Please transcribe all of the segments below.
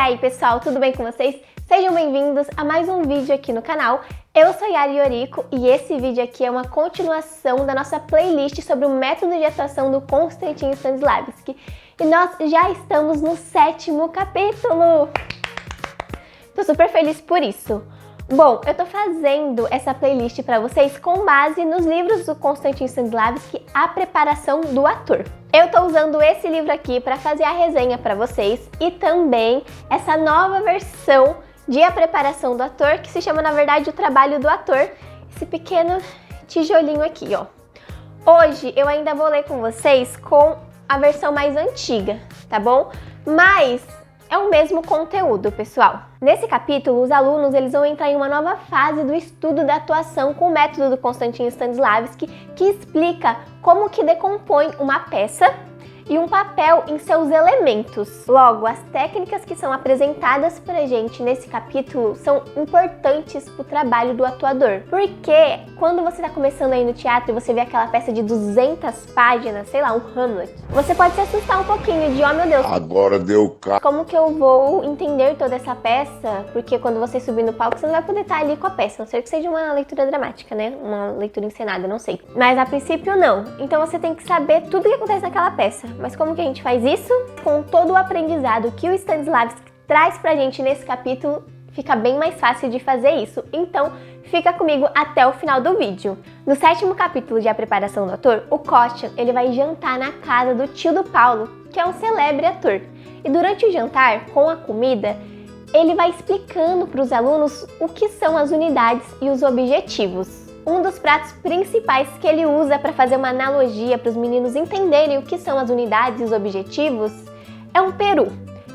aí pessoal, tudo bem com vocês? Sejam bem-vindos a mais um vídeo aqui no canal. Eu sou Yari Yoriko e esse vídeo aqui é uma continuação da nossa playlist sobre o método de atuação do Konstantin Stanislavski. E nós já estamos no 7º capítulo! Tô super feliz por isso. Bom, eu tô fazendo essa playlist para vocês com base nos livros do Konstantin Stanislavski, A Preparação do Ator. Eu tô usando esse livro aqui para fazer a resenha para vocês e também essa nova versão de A Preparação do Ator, que se chama, na verdade, O Trabalho do Ator, esse pequeno tijolinho aqui, ó. Hoje eu ainda vou ler com vocês com a versão mais antiga, tá bom? Mas é o mesmo conteúdo, pessoal. Nesse capítulo, os alunos eles vão entrar em uma nova fase do estudo da atuação com o método do Konstantin Stanislavski, que explica como que decompõe uma peça e um papel em seus elementos. Logo, as técnicas que são apresentadas pra gente nesse capítulo são importantes pro trabalho do atuador. Porque quando você tá começando aí no teatro e você vê aquela peça de 200 páginas, sei lá, um Hamlet, você pode se assustar um pouquinho de, oh meu Deus, agora deu como que eu vou entender toda essa peça? Porque quando você subir no palco, você não vai poder estar ali com a peça, a não ser que seja uma leitura dramática, né? Uma leitura encenada, não sei. Mas a princípio não. Então você tem que saber tudo o que acontece naquela peça. Mas como que a gente faz isso? Com todo o aprendizado que o Stanislavski traz pra gente nesse capítulo, fica bem mais fácil de fazer isso. Então, fica comigo até o final do vídeo. No 7º capítulo de A Preparação do Ator, o Kostya, ele vai jantar na casa do tio do Paulo, que é um celebre ator. E durante o jantar, com a comida, ele vai explicando para os alunos o que são as unidades e os objetivos. Um dos pratos principais que ele usa para fazer uma analogia para os meninos entenderem o que são as unidades e os objetivos é um peru.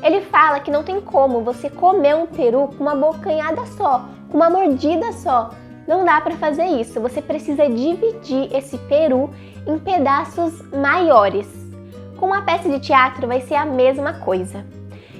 Ele fala que não tem como você comer um peru com uma bocanhada só, com uma mordida só. Não dá para fazer isso, você precisa dividir esse peru em pedaços maiores. Com uma peça de teatro vai ser a mesma coisa.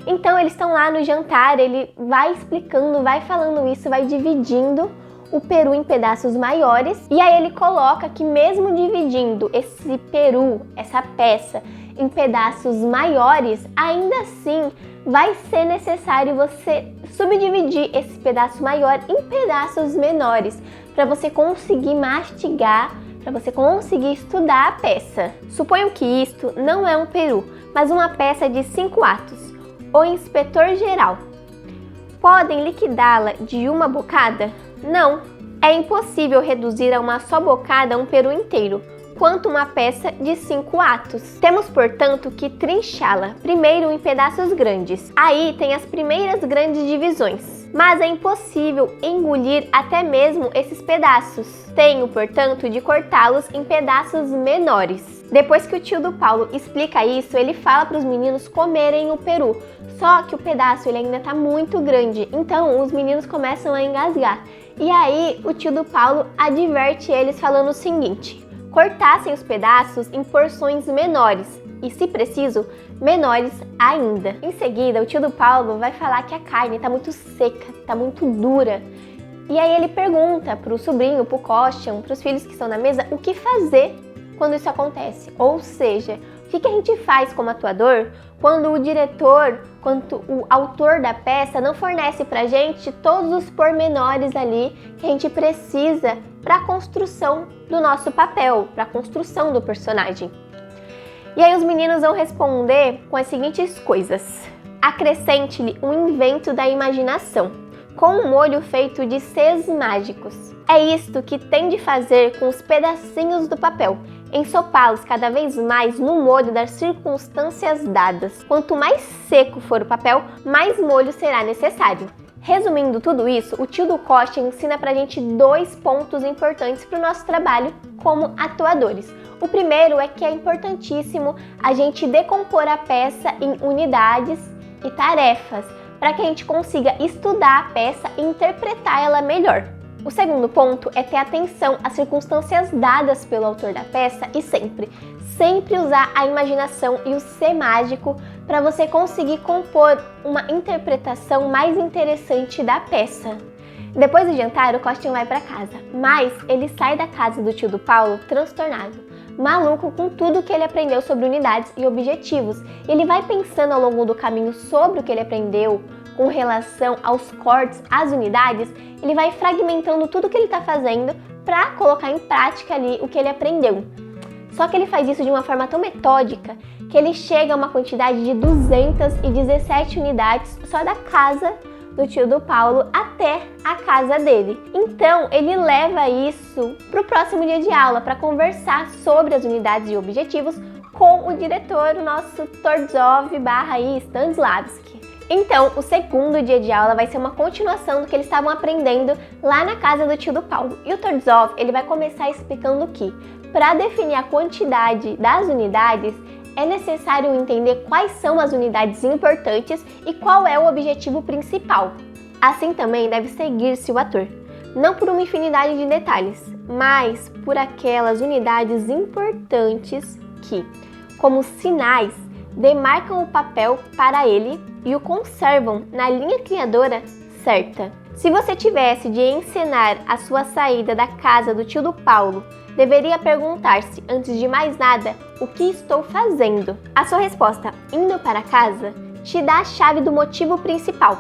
Então eles estão lá no jantar, ele vai explicando, vai falando isso, vai dividindo o peru em pedaços maiores, e aí ele coloca que mesmo dividindo esse peru, essa peça, em pedaços maiores, ainda assim vai ser necessário você subdividir esse pedaço maior em pedaços menores, para você conseguir mastigar, para você conseguir estudar a peça. Suponham que isto não é um peru, mas uma peça de 5 atos. O inspetor geral. Podem liquidá-la de uma bocada? Não, é impossível reduzir a uma só bocada um peru inteiro, quanto uma peça de 5 atos. Temos, portanto, que trinchá-la, primeiro em pedaços grandes. Aí tem as primeiras grandes divisões, mas é impossível engolir até mesmo esses pedaços. Tenho, portanto, de cortá-los em pedaços menores. Depois que o tio do Paulo explica isso, ele fala para os meninos comerem o peru. Só que o pedaço ele ainda está muito grande, então os meninos começam a engasgar. E aí o tio do Paulo adverte eles falando o seguinte: cortassem os pedaços em porções menores e, se preciso, menores ainda. Em seguida, o tio do Paulo vai falar que a carne está muito seca, está muito dura. E aí ele pergunta para o sobrinho, para o Kostya, para os filhos que estão na mesa, o que fazer quando isso acontece. Ou seja, o que a gente faz como atuador quando o diretor, quando o autor da peça não fornece pra gente todos os pormenores ali que a gente precisa para a construção do nosso papel, para a construção do personagem. E aí os meninos vão responder com as seguintes coisas: acrescente-lhe um invento da imaginação, com um molho feito de Cs mágicos. É isto que tem de fazer com os pedacinhos do papel, ensopá-los cada vez mais no molho das circunstâncias dadas. Quanto mais seco for o papel, mais molho será necessário. Resumindo tudo isso, o tio do Kostya ensina pra gente 2 pontos importantes para o nosso trabalho como atuadores. O primeiro é que é importantíssimo a gente decompor a peça em unidades e tarefas, para que a gente consiga estudar a peça e interpretar ela melhor. O segundo ponto é ter atenção às circunstâncias dadas pelo autor da peça e sempre usar a imaginação e o ser mágico para você conseguir compor uma interpretação mais interessante da peça. Depois do jantar, o Kostya vai para casa, mas ele sai da casa do tio do Paulo transtornado, maluco com tudo que ele aprendeu sobre unidades e objetivos. Ele vai pensando ao longo do caminho sobre o que ele aprendeu, com relação aos cortes, às unidades, ele vai fragmentando tudo que ele está fazendo para colocar em prática ali o que ele aprendeu. Só que ele faz isso de uma forma tão metódica que ele chega a uma quantidade de 217 unidades só da casa do tio do Paulo até a casa dele. Então, ele leva isso para o próximo dia de aula para conversar sobre as unidades e objetivos com o diretor, o nosso Tordzov/Stanislavski. Então, o segundo dia de aula vai ser uma continuação do que eles estavam aprendendo lá na casa do tio do Paulo. E o Tordzov, ele vai começar explicando que, para definir a quantidade das unidades, é necessário entender quais são as unidades importantes e qual é o objetivo principal. Assim também deve seguir-se o ator, não por uma infinidade de detalhes, mas por aquelas unidades importantes que, como sinais, demarcam o papel para ele e o conservam na linha criadora certa. Se você tivesse de encenar a sua saída da casa do tio do Paulo, deveria perguntar-se, antes de mais nada, o que estou fazendo? A sua resposta, indo para casa, te dá a chave do motivo principal.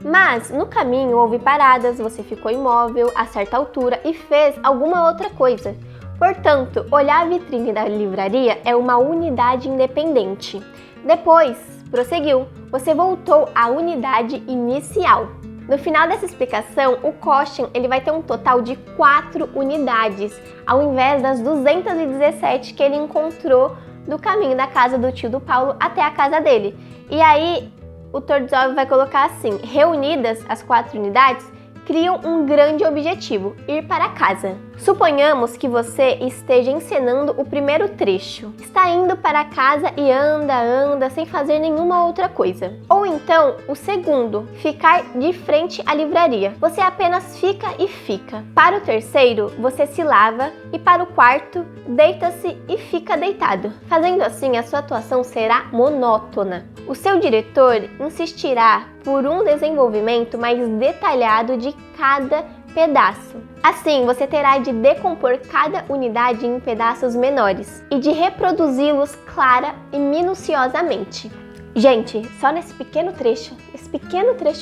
Mas, no caminho, houve paradas, você ficou imóvel a certa altura e fez alguma outra coisa. Portanto, olhar a vitrine da livraria é uma unidade independente. Depois, prosseguiu, você voltou à unidade inicial. No final dessa explicação, o Kostyan ele vai ter um total de 4 unidades, ao invés das 217 que ele encontrou do caminho da casa do tio do Paulo até a casa dele. E aí, o Tordzov vai colocar assim, reunidas as 4 unidades, criam um grande objetivo, ir para casa. Suponhamos que você esteja encenando o primeiro trecho. Está indo para casa e anda, sem fazer nenhuma outra coisa. Ou então, o segundo, ficar de frente à livraria. Você apenas fica e fica. Para o terceiro, você se lava e para o quarto, deita-se e fica deitado. Fazendo assim, a sua atuação será monótona. O seu diretor insistirá por um desenvolvimento mais detalhado de cada pedaço. Assim, você terá de decompor cada unidade em pedaços menores e de reproduzi-los clara e minuciosamente. Gente, só nesse pequeno trecho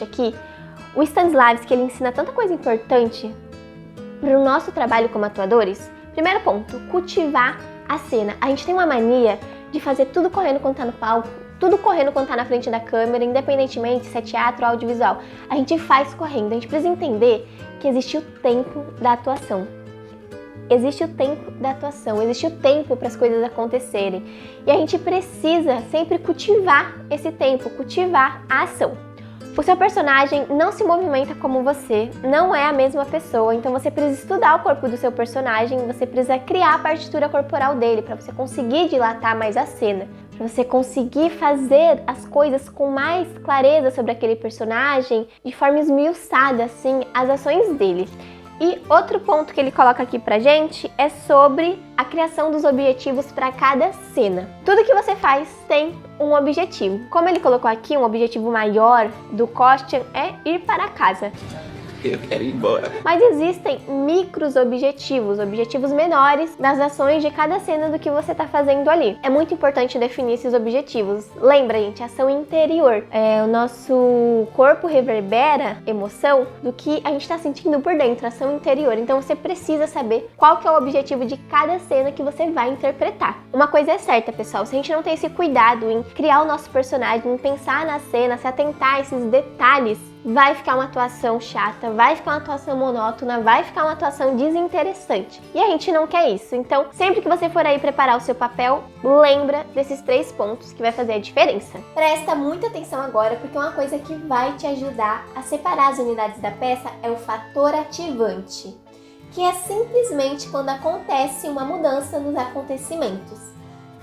aqui, o Stanislavski ele ensina tanta coisa importante para o nosso trabalho como atuadores. Primeiro ponto, cultivar a cena. A gente tem uma mania de fazer tudo correndo quando tá no palco, tudo correndo quando tá na frente da câmera, independentemente se é teatro ou audiovisual. A gente faz correndo, a gente precisa entender que existe o tempo da atuação. Existe o tempo da atuação, existe o tempo para as coisas acontecerem. E a gente precisa sempre cultivar esse tempo, cultivar a ação. O seu personagem não se movimenta como você, não é a mesma pessoa, então você precisa estudar o corpo do seu personagem, você precisa criar a partitura corporal dele para você conseguir dilatar mais a cena, para você conseguir fazer as coisas com mais clareza sobre aquele personagem, de forma esmiuçada, assim, as ações dele. E outro ponto que ele coloca aqui pra gente é sobre a criação dos objetivos para cada cena. Tudo que você faz tem um objetivo. Como ele colocou aqui, um objetivo maior do Kostyan é ir para casa. Eu quero ir embora. Mas existem micros objetivos, objetivos menores das ações de cada cena do que você está fazendo ali. É muito importante definir esses objetivos. Lembra, gente, ação interior. O nosso corpo reverbera emoção do que a gente está sentindo por dentro, ação interior. Então você precisa saber qual que é o objetivo de cada cena que você vai interpretar. Uma coisa é certa, pessoal, se a gente não tem esse cuidado em criar o nosso personagem, em pensar na cena, se atentar a esses detalhes, vai ficar uma atuação chata, vai ficar uma atuação monótona, vai ficar uma atuação desinteressante. E a gente não quer isso. Então, sempre que você for aí preparar o seu papel, lembra desses 3 pontos que vai fazer a diferença. Presta muita atenção agora, porque uma coisa que vai te ajudar a separar as unidades da peça é o fator ativante, que é simplesmente quando acontece uma mudança nos acontecimentos.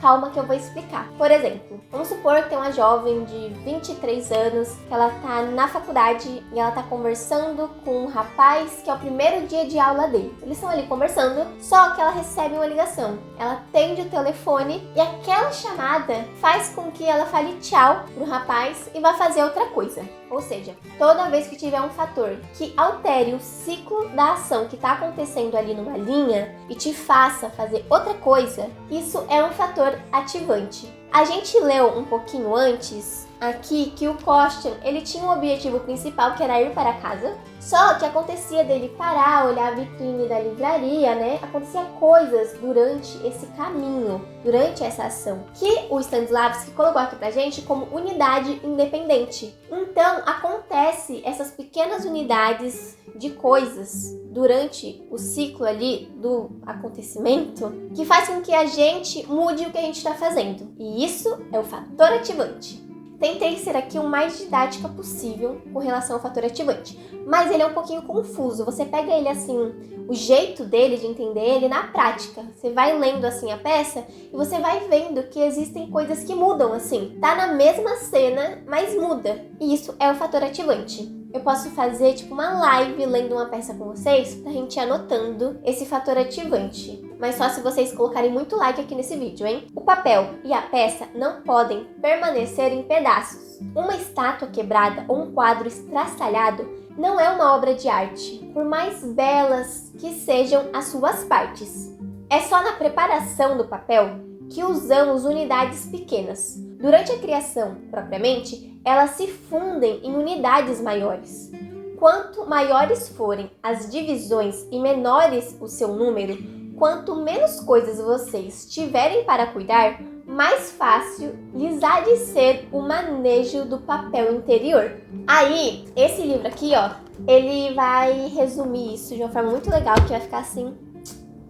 Calma que eu vou explicar. Por exemplo, vamos supor que tem uma jovem de 23 anos, que ela tá na faculdade e ela tá conversando com um rapaz que é o primeiro dia de aula dele. Eles estão ali conversando, só que ela recebe uma ligação. Ela atende o telefone e aquela chamada faz com que ela fale tchau pro rapaz e vá fazer outra coisa. Ou seja, toda vez que tiver um fator que altere o ciclo da ação que está acontecendo ali numa linha e te faça fazer outra coisa, isso é um fator ativante. A gente leu um pouquinho antes aqui que o Costian, ele tinha um objetivo principal, que era ir para casa. Só que acontecia dele parar, olhar a vitrine da livraria, né? Acontecia coisas durante esse caminho, durante essa ação, que o Stanislavski colocou aqui pra gente como unidade independente. Então, acontece essas pequenas unidades de coisas durante o ciclo ali do acontecimento que faz com que a gente mude o que a gente está fazendo. E isso é o fator ativante. Tentei ser aqui o mais didática possível com relação ao fator ativante, mas ele é um pouquinho confuso. Você pega ele assim, o jeito dele de entender ele na prática. Você vai lendo assim a peça e você vai vendo que existem coisas que mudam assim. Tá na mesma cena, mas muda. E isso é o fator ativante. Eu posso fazer tipo uma live lendo uma peça com vocês pra gente ir anotando esse fator ativante. Mas só se vocês colocarem muito like aqui nesse vídeo, hein? O papel e a peça não podem permanecer em pedaços. Uma estátua quebrada ou um quadro estraçalhado não é uma obra de arte, por mais belas que sejam as suas partes. É só na preparação do papel que usamos unidades pequenas. Durante a criação, propriamente, elas se fundem em unidades maiores. Quanto maiores forem as divisões e menores o seu número, quanto menos coisas vocês tiverem para cuidar, mais fácil lhes há de ser o manejo do papel interior. Aí, esse livro aqui, ó, ele vai resumir isso de uma forma muito legal, que vai ficar assim,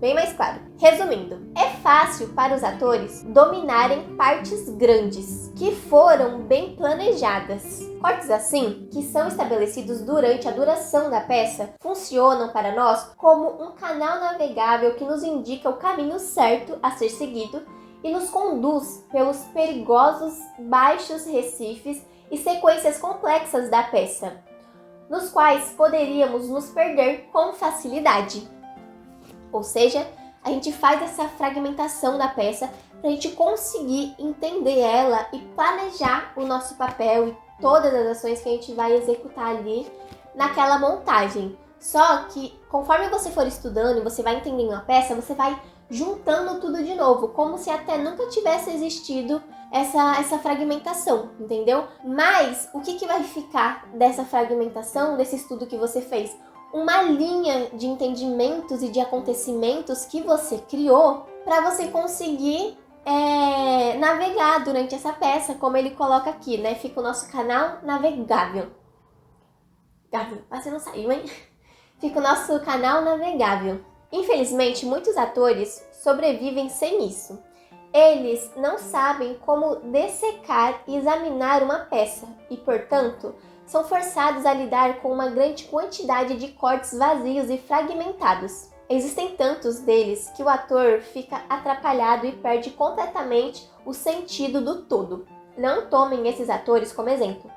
bem mais claro. Resumindo, é fácil para os atores dominarem partes grandes, que foram bem planejadas. Cortes assim, que são estabelecidos durante a duração da peça, funcionam para nós como um canal navegável que nos indica o caminho certo a ser seguido e nos conduz pelos perigosos baixos recifes e sequências complexas da peça, nos quais poderíamos nos perder com facilidade. Ou seja, a gente faz essa fragmentação da peça para a gente conseguir entender ela e planejar o nosso papel e todas as ações que a gente vai executar ali naquela montagem. Só que conforme você for estudando e você vai entendendo a peça, você vai juntando tudo de novo, como se até nunca tivesse existido essa fragmentação, entendeu? Mas o que vai ficar dessa fragmentação, desse estudo que você fez? Uma linha de entendimentos e de acontecimentos que você criou para você conseguir navegar durante essa peça, como ele coloca aqui, né? Fica o nosso canal navegável. Você não saiu, hein? Fica o nosso canal navegável. Infelizmente, muitos atores sobrevivem sem isso. Eles não sabem como dessecar e examinar uma peça e, portanto, são forçados a lidar com uma grande quantidade de cortes vazios e fragmentados. Existem tantos deles que o ator fica atrapalhado e perde completamente o sentido do todo. Não tomem esses atores como exemplo.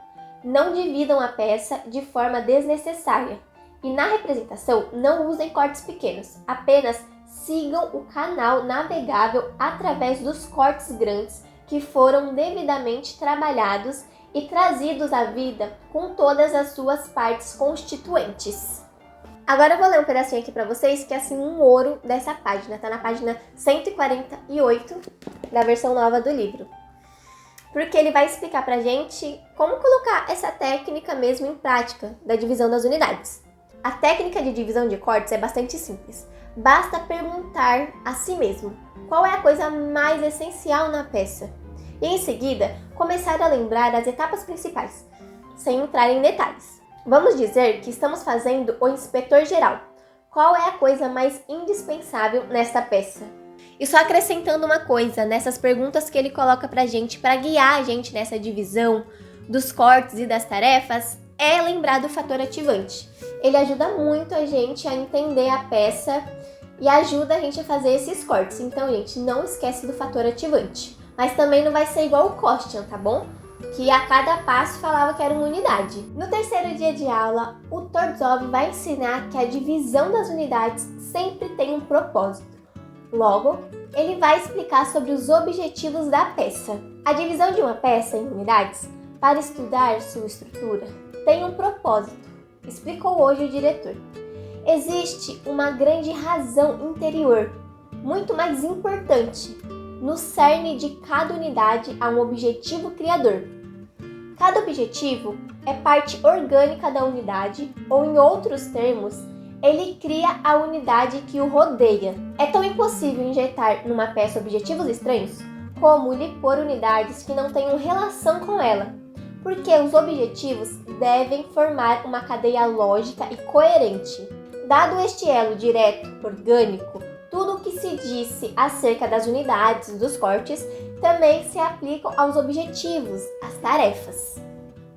Não dividam a peça de forma desnecessária. E na representação, não usem cortes pequenos. Apenas sigam o canal navegável através dos cortes grandes que foram devidamente trabalhados e trazidos à vida com todas as suas partes constituintes. Agora eu vou ler um pedacinho aqui para vocês, que é assim um ouro dessa página, tá na página 148 da versão nova do livro. Porque ele vai explicar pra gente como colocar essa técnica mesmo em prática da divisão das unidades. A técnica de divisão de cortes é bastante simples. Basta perguntar a si mesmo qual é a coisa mais essencial na peça. E em seguida, começar a lembrar as etapas principais, sem entrar em detalhes. Vamos dizer que estamos fazendo o inspetor geral. Qual é a coisa mais indispensável nesta peça? E só acrescentando uma coisa, nessas perguntas que ele coloca pra gente, para guiar a gente nessa divisão dos cortes e das tarefas, é lembrar do fator ativante. Ele ajuda muito a gente a entender a peça e ajuda a gente a fazer esses cortes. Então, gente, não esquece do fator ativante. Mas também não vai ser igual o Costian, tá bom? Que a cada passo falava que era uma unidade. No terceiro dia de aula, o Tortzov vai ensinar que a divisão das unidades sempre tem um propósito. Logo, ele vai explicar sobre os objetivos da peça. A divisão de uma peça em unidades, para estudar sua estrutura, tem um propósito, explicou hoje o diretor. Existe uma grande razão interior, muito mais importante. No cerne de cada unidade há um objetivo criador. Cada objetivo é parte orgânica da unidade, ou em outros termos, ele cria a unidade que o rodeia. É tão impossível injetar numa peça objetivos estranhos como lhe pôr unidades que não tenham relação com ela, porque os objetivos devem formar uma cadeia lógica e coerente. Dado este elo direto, orgânico, tudo o que se disse acerca das unidades dos cortes também se aplicam aos objetivos, às tarefas.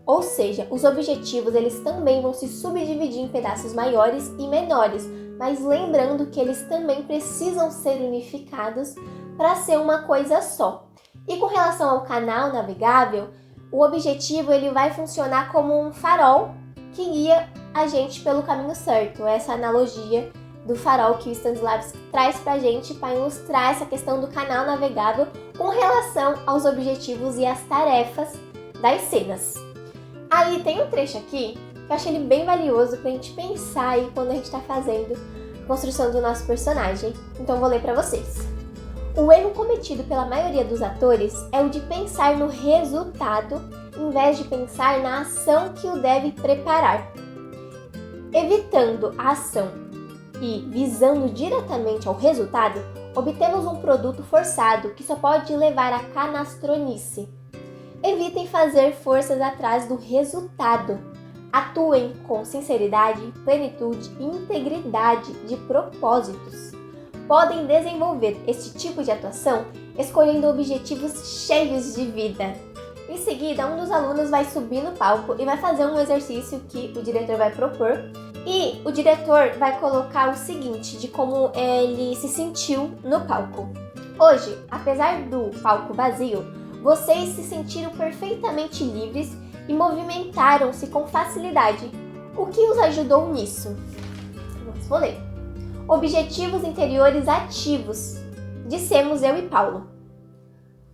Ou seja, os objetivos eles também vão se subdividir em pedaços maiores e menores, mas lembrando que eles também precisam ser unificados para ser uma coisa só. E com relação ao canal navegável, o objetivo ele vai funcionar como um farol que guia a gente pelo caminho certo. Essa analogia do farol que o Stanislavski traz pra gente para ilustrar essa questão do canal navegável com relação aos objetivos e às tarefas das cenas. Aí tem um trecho aqui que eu achei ele bem valioso pra gente pensar aí quando a gente tá fazendo a construção do nosso personagem. Então vou ler pra vocês. O erro cometido pela maioria dos atores é o de pensar no resultado em vez de pensar na ação que o deve preparar. Evitando a ação e visando diretamente ao resultado, obtemos um produto forçado que só pode levar à canastronice. Evitem fazer forças atrás do resultado. Atuem com sinceridade, plenitude e integridade de propósitos. Podem desenvolver este tipo de atuação escolhendo objetivos cheios de vida. Em seguida, um dos alunos vai subir no palco e vai fazer um exercício que o diretor vai propor. E o diretor vai colocar o seguinte, de como ele se sentiu no palco. Hoje, apesar do palco vazio, vocês se sentiram perfeitamente livres e movimentaram-se com facilidade. O que os ajudou nisso? Vou ler. Objetivos interiores ativos, dissemos eu e Paulo.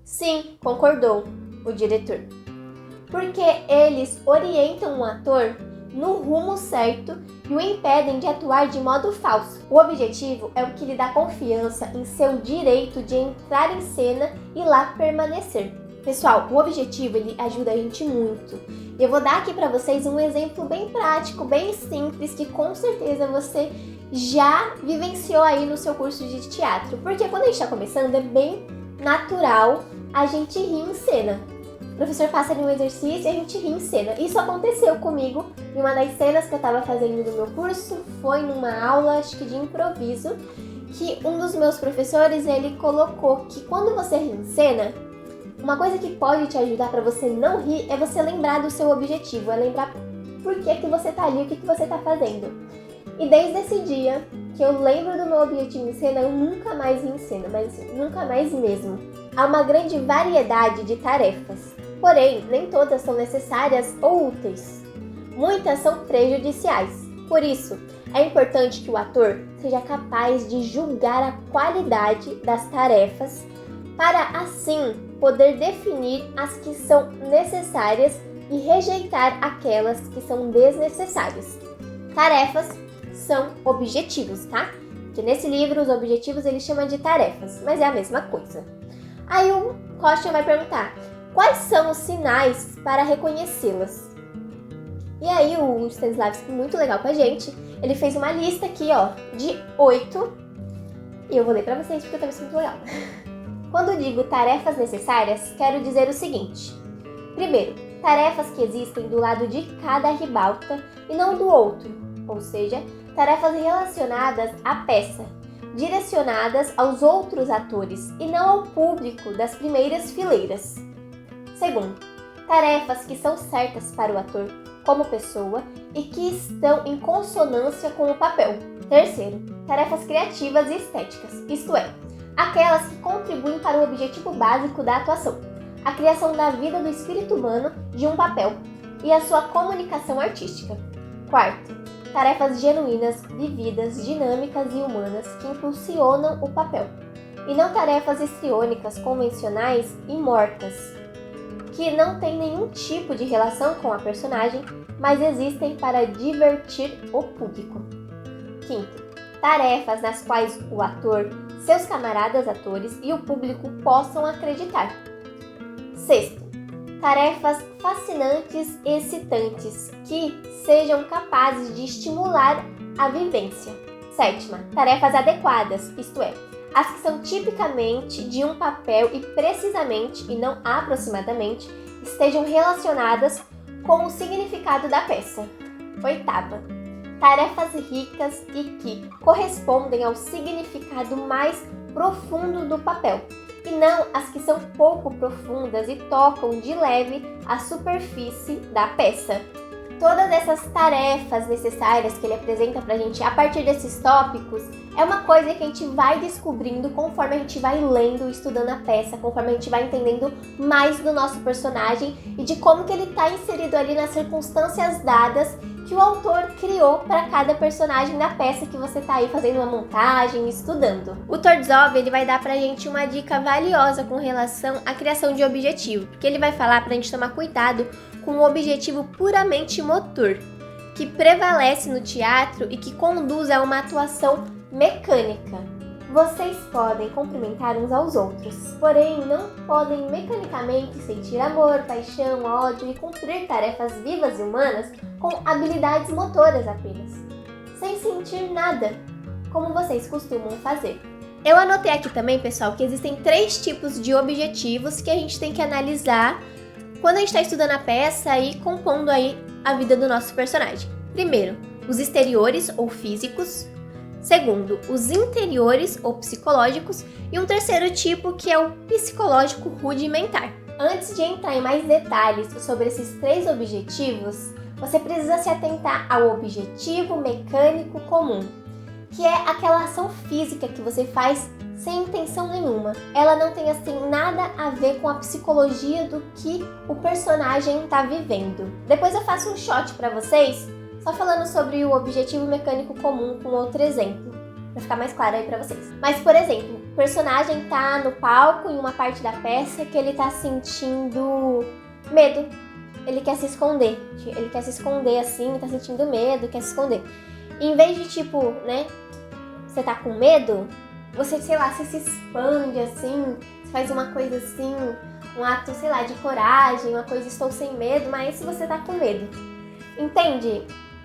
Sim, concordou o diretor. Porque eles orientam o ator no rumo certo e o impedem de atuar de modo falso. O objetivo é o que lhe dá confiança em seu direito de entrar em cena e lá permanecer. Pessoal, o objetivo ele ajuda a gente muito. Eu vou dar aqui para vocês um exemplo bem prático, bem simples, que com certeza você já vivenciou aí no seu curso de teatro. Porque quando a gente está começando é bem natural a gente rir em cena. O professor passa ali um exercício e a gente ri em cena. Isso aconteceu comigo em uma das cenas que eu estava fazendo no meu curso. Foi numa aula, acho que de improviso, que um dos meus professores ele colocou que quando você ri em cena, uma coisa que pode te ajudar para você não rir é você lembrar do seu objetivo, é lembrar por que você tá ali, o que você tá fazendo. E desde esse dia que eu lembro do meu objetivo em cena, eu nunca mais ri em cena, mas nunca mais mesmo. Há uma grande variedade de tarefas, porém nem todas são necessárias ou úteis. Muitas são prejudiciais. Por isso, é importante que o ator seja capaz de julgar a qualidade das tarefas para assim poder definir as que são necessárias e rejeitar aquelas que são desnecessárias. Tarefas são objetivos, tá? Porque nesse livro os objetivos ele chama de tarefas, mas é a mesma coisa. Aí o Costa vai perguntar, quais são os sinais para reconhecê-las? E aí o Stanislavski, muito legal com a gente, ele fez uma lista aqui, ó, de 8, e eu vou ler pra vocês porque eu também sou muito legal. Quando digo tarefas necessárias, quero dizer o seguinte. Primeiro, tarefas que existem do lado de cada ribalta e não do outro, ou seja, tarefas relacionadas à peça, direcionadas aos outros atores e não ao público das primeiras fileiras. Segundo, tarefas que são certas para o ator como pessoa e que estão em consonância com o papel. Terceiro, tarefas criativas e estéticas, isto é, aquelas que contribuem para o objetivo básico da atuação, a criação da vida do espírito humano de um papel e a sua comunicação artística. Quarto, tarefas genuínas, vividas, dinâmicas e humanas que impulsionam o papel, e não tarefas histriônicas, convencionais e mortas, que não têm nenhum tipo de relação com a personagem, mas existem para divertir o público. Quinto, tarefas nas quais o ator, seus camaradas atores e o público possam acreditar. Sexto, tarefas fascinantes e excitantes que sejam capazes de estimular a vivência. 7ª, tarefas adequadas, isto é, as que são tipicamente de um papel e precisamente, e não aproximadamente, estejam relacionadas com o significado da peça. 8ª, tarefas ricas e que correspondem ao significado mais profundo do papel, e não as que são pouco profundas e tocam de leve a superfície da peça. Todas essas tarefas necessárias que ele apresenta pra gente a partir desses tópicos é uma coisa que a gente vai descobrindo conforme a gente vai lendo e estudando a peça, conforme a gente vai entendendo mais do nosso personagem e de como que ele está inserido ali nas circunstâncias dadas que o autor criou para cada personagem na peça que você está aí fazendo uma montagem, estudando. O Tordzov, ele vai dar pra gente uma dica valiosa com relação à criação de objetivo, porque ele vai falar pra gente tomar cuidado com o objetivo puramente motor, que prevalece no teatro e que conduz a uma atuação mecânica. Vocês podem cumprimentar uns aos outros, porém não podem mecanicamente sentir amor, paixão, ódio e cumprir tarefas vivas e humanas com habilidades motoras apenas, sem sentir nada, como vocês costumam fazer. Eu anotei aqui também, pessoal, que existem 3 tipos de objetivos que a gente tem que analisar quando a gente está estudando a peça e compondo aí a vida do nosso personagem. Primeiro, os exteriores ou físicos. Segundo, os interiores ou psicológicos. E um terceiro tipo que é o psicológico rudimentar. Antes de entrar em mais detalhes sobre esses 3 objetivos, você precisa se atentar ao objetivo mecânico comum, que é aquela ação física que você faz sem intenção nenhuma. Ela não tem assim nada a ver com a psicologia do que o personagem está vivendo. Depois eu faço um shot para vocês, só falando sobre o objetivo mecânico comum com outro exemplo, para ficar mais claro aí para vocês. Mas, por exemplo, o personagem tá no palco em uma parte da peça que ele tá sentindo medo. Ele quer se esconder. Ele quer se esconder assim, tá sentindo medo, quer se esconder. E em vez de tipo, né, você tá com medo, você, sei lá, você se expande assim, você faz uma coisa assim, um ato, sei lá, de coragem, uma coisa estou sem medo, mas se você tá com medo. Entende?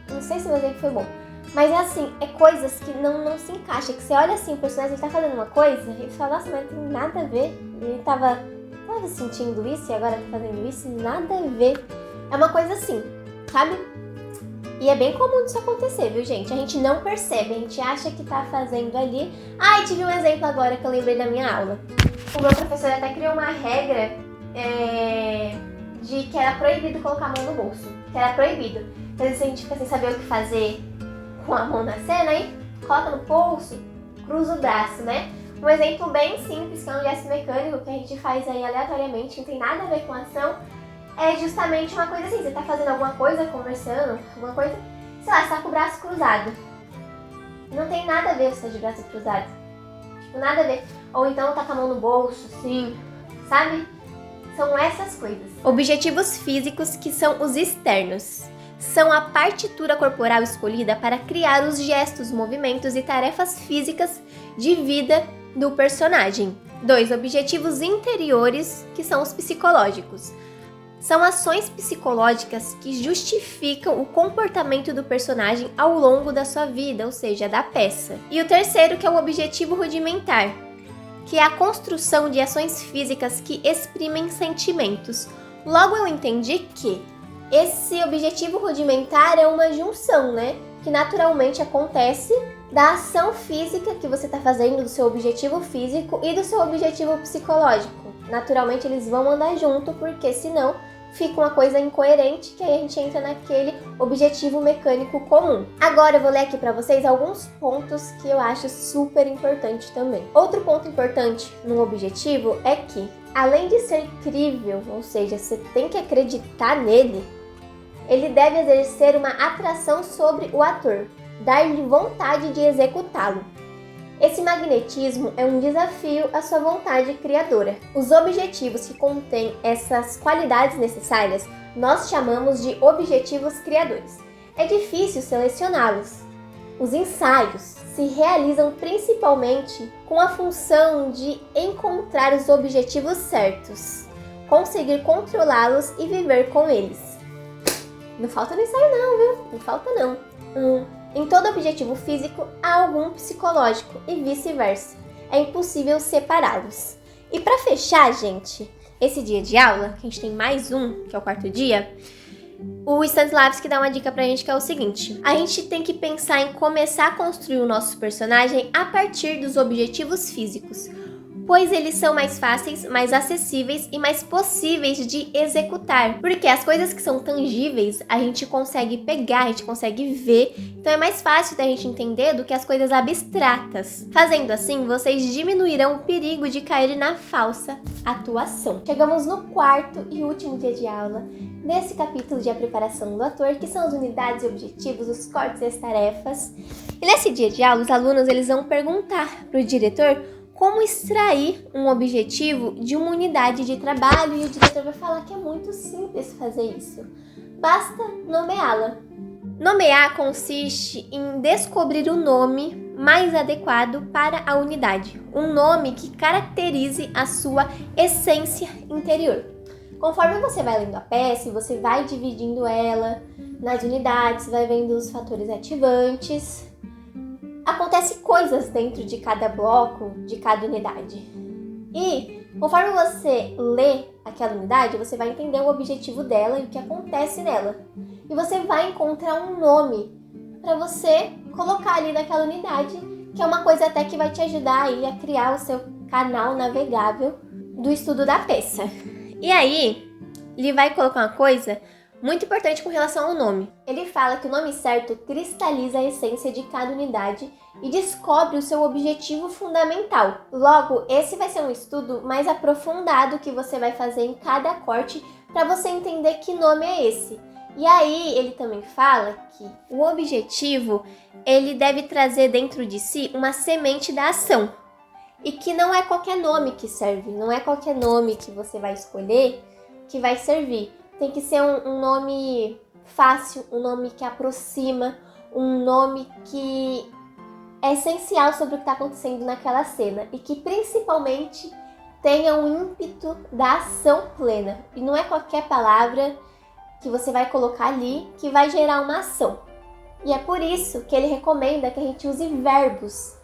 Não sei se o meu exemplo foi bom, mas é assim, é coisas que não se encaixam, que você olha assim, o personagem ele tá fazendo uma coisa, e você fala, nossa, mas não tem nada a ver, ele tava sentindo isso e agora tá fazendo isso, nada a ver. É uma coisa assim, sabe? E é bem comum disso acontecer, viu, gente? A gente não percebe, a gente acha que tá fazendo ali. Ah, e tive um exemplo agora que eu lembrei da minha aula. O meu professor até criou uma regra de que era proibido colocar a mão no bolso. Que era proibido. Às vezes a gente fica sem saber o que fazer com a mão na cena, aí coloca no bolso, cruza o braço, né? Um exemplo bem simples, que é um gesto mecânico que a gente faz aí aleatoriamente, não tem nada a ver com a ação. É justamente uma coisa assim, você tá fazendo alguma coisa, conversando, alguma coisa, sei lá, você tá com o braço cruzado. Não tem nada a ver você tá de braço cruzado. Tipo, nada a ver. Ou então tá com a mão no bolso, assim, sabe? São essas coisas. Objetivos físicos que são os externos. São a partitura corporal escolhida para criar os gestos, movimentos e tarefas físicas de vida do personagem. 2. Objetivos interiores, que são os psicológicos. São ações psicológicas que justificam o comportamento do personagem ao longo da sua vida, ou seja, da peça. E o terceiro, que é o objetivo rudimentar, que é a construção de ações físicas que exprimem sentimentos. Logo eu entendi que esse objetivo rudimentar é uma junção, né? Que naturalmente acontece da ação física que você está fazendo, do seu objetivo físico e do seu objetivo psicológico. Naturalmente eles vão andar junto, porque senão fica uma coisa incoerente, que aí a gente entra naquele objetivo mecânico comum. Agora eu vou ler aqui para vocês alguns pontos que eu acho super importante também. Outro ponto importante no objetivo é que, além de ser crível, ou seja, você tem que acreditar nele, ele deve exercer uma atração sobre o ator, dar-lhe vontade de executá-lo. Esse magnetismo é um desafio à sua vontade criadora. Os objetivos que contêm essas qualidades necessárias nós chamamos de objetivos criadores. É difícil selecioná-los. Os ensaios se realizam principalmente com a função de encontrar os objetivos certos. conseguir controlá-los e viver com eles. Não falta no ensaio não, viu? Não falta não. Em todo objetivo físico há algum psicológico e vice-versa. É impossível separá-los. E para fechar, gente, esse dia de aula, que a gente tem mais um, que é o 4º dia, o Stanislavski dá uma dica pra gente que é o seguinte: a gente tem que pensar em começar a construir o nosso personagem a partir dos objetivos físicos, pois eles são mais fáceis, mais acessíveis e mais possíveis de executar. Porque as coisas que são tangíveis, a gente consegue pegar, a gente consegue ver, então é mais fácil da gente entender do que as coisas abstratas. Fazendo assim, vocês diminuirão o perigo de cair na falsa atuação. Chegamos no 4º e último dia de aula, nesse capítulo de A Preparação do Ator, que são as unidades e objetivos, os cortes e as tarefas. E nesse dia de aula, os alunos eles vão perguntar para o diretor como extrair um objetivo de uma unidade de trabalho, e o diretor vai falar que é muito simples fazer isso. Basta nomeá-la. Nomear consiste em descobrir o nome mais adequado para a unidade, um nome que caracterize a sua essência interior. Conforme você vai lendo a peça, você vai dividindo ela nas unidades, vai vendo os fatores ativantes. Acontece coisas dentro de cada bloco, de cada unidade. E conforme você lê aquela unidade, você vai entender o objetivo dela e o que acontece nela. E você vai encontrar um nome para você colocar ali naquela unidade, que é uma coisa até que vai te ajudar aí a criar o seu canal navegável do estudo da peça. E aí, ele vai colocar uma coisa muito importante com relação ao nome. Ele fala que o nome certo cristaliza a essência de cada unidade e descobre o seu objetivo fundamental. Logo, esse vai ser um estudo mais aprofundado que você vai fazer em cada corte para você entender que nome é esse. E aí, ele também fala que o objetivo, ele deve trazer dentro de si uma semente da ação. E que não é qualquer nome que serve, não é qualquer nome que você vai escolher que vai servir. Tem que ser um nome fácil, um nome que aproxima, um nome que é essencial sobre o que está acontecendo naquela cena e que principalmente tenha um ímpeto da ação plena. E não é qualquer palavra que você vai colocar ali que vai gerar uma ação. E é por isso que ele recomenda que a gente use verbos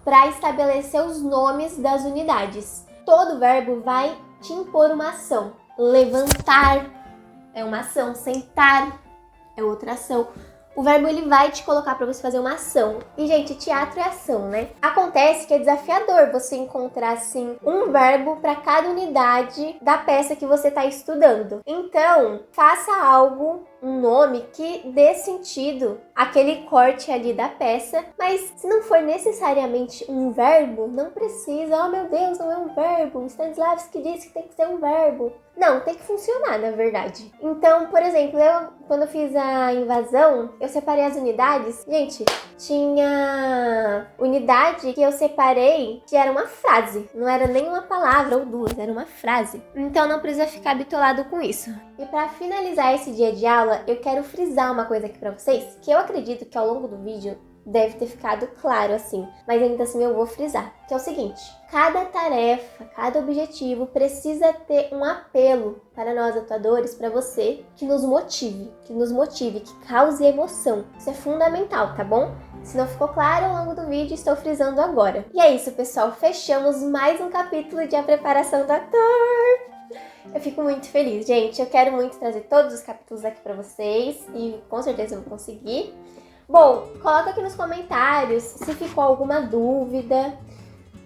para estabelecer os nomes das unidades. Todo verbo vai te impor uma ação. Levantar é uma ação, sentar é outra ação. O verbo ele vai te colocar para você fazer uma ação. E, gente, teatro é ação, né? Acontece que é desafiador você encontrar, assim, um verbo para cada unidade da peça que você está estudando. Então, faça algo, um nome que dê sentido àquele corte ali da peça. Mas se não for necessariamente um verbo, não precisa. Oh, meu Deus, não é um verbo. Stanislavski disse que tem que ser um verbo. Não, tem que funcionar, na verdade. Então, por exemplo, quando eu fiz a invasão, eu separei as unidades. Gente, tinha unidade que eu separei que era uma frase. Não era nem uma palavra ou duas, era uma frase. Então não precisa ficar bitolado com isso. E para finalizar esse dia de aula, eu quero frisar uma coisa aqui para vocês, que eu acredito que ao longo do vídeo deve ter ficado claro assim, mas ainda assim eu vou frisar, que é o seguinte: cada tarefa, cada objetivo precisa ter um apelo para nós atuadores, para você, que nos motive, que cause emoção. Isso é fundamental, tá bom? Se não ficou claro ao longo do vídeo, estou frisando agora. E é isso, pessoal, fechamos mais um capítulo de A Preparação do Ator. Eu fico muito feliz, gente. Eu quero muito trazer todos os capítulos aqui para vocês e com certeza eu vou conseguir. Bom, coloca aqui nos comentários se ficou alguma dúvida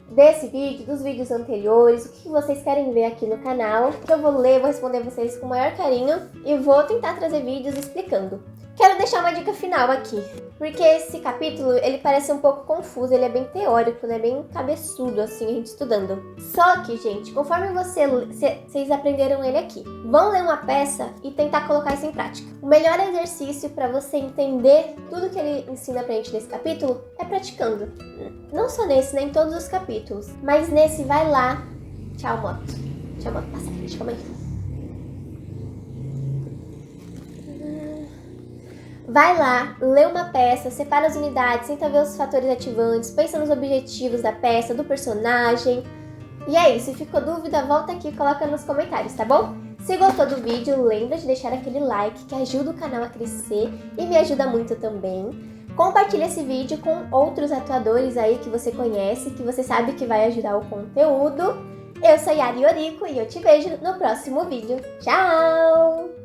desse vídeo, dos vídeos anteriores, o que vocês querem ver aqui no canal, que eu vou ler, vou responder vocês com o maior carinho e vou tentar trazer vídeos explicando. Quero deixar uma dica final aqui, porque esse capítulo, ele parece um pouco confuso, ele é bem teórico, né? Bem cabeçudo, assim, a gente estudando. Só que, gente, conforme vocês aprenderam ele aqui, vão ler uma peça e tentar colocar isso em prática. O melhor exercício para você entender tudo que ele ensina pra gente nesse capítulo é praticando. Não só nesse, nem em todos os capítulos, mas nesse, vai lá. Tchau, moto. Tchau, moto, passa aqui, calma aí. Vai lá, lê uma peça, separa as unidades, tenta ver os fatores ativantes, pensa nos objetivos da peça, do personagem, E é isso, se ficou dúvida, volta aqui e coloca nos comentários, tá bom? Se gostou do vídeo, lembra de deixar aquele like que ajuda o canal a crescer e me ajuda muito também. Compartilha esse vídeo com outros atuadores aí que você conhece, que você sabe que vai ajudar o conteúdo. Eu sou Yari Yoriko e eu te vejo no próximo vídeo. Tchau!